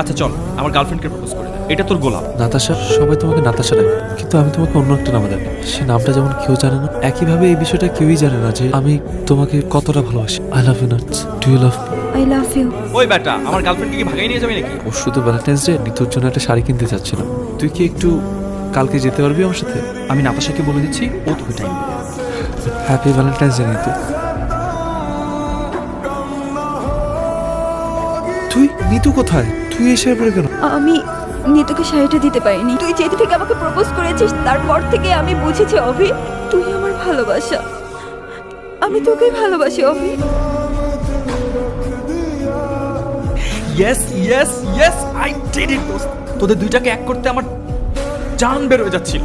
আচ্ছা চল আমার গার্লফ্রেন্ডকে প্রপোজ করে দে। এটা তোর গোলাপ। নাতাশা, সবাই তোমাকে নাতাশা ডাকে, কিন্তু আমি তোমাকে অন্য একটা নামে ডাকি। সে নামটা যেমন কেউ জানে না, একইভাবে এই বিষয়টা কেউই জানে না যে আমি তোমাকে কতটা ভালোবাসি। I love you nuts. Do you love me? I love you. ওই বেটা আমার গার্লফ্রেন্ডকে কি ভাগাই নিয়ে যাবে নাকি? ও শুধু ভ্যালেন্টাইন্স ডে নিতুর জন্য একটা শাড়ি কিনতে চাচ্ছিলাম। তুই কি একটু কালকে যেতে পারবি আমার সাথে? আমি নাতাশাকে বলে দিচ্ছি, ও তোকে টাইম দেবে। Happy Valentine's day Nitu. তুই নিতু কোথায়? তুই এসে পড়ে কেন? আমি নিতুকে শাড়িটা দিতে পারিনি। তুই যেদিন থেকে আমাকে প্রপোজ করেছিস তারপর থেকে আমি বুঝেছি অভি, তুই আমার ভালোবাসা। আমি তোকেই ভালোবাসি Abhi. Yes yes yes I did it দোস্ত। তোদের দুইটাকে এক করতে আমার জান বের হয়ে যাচ্ছিল।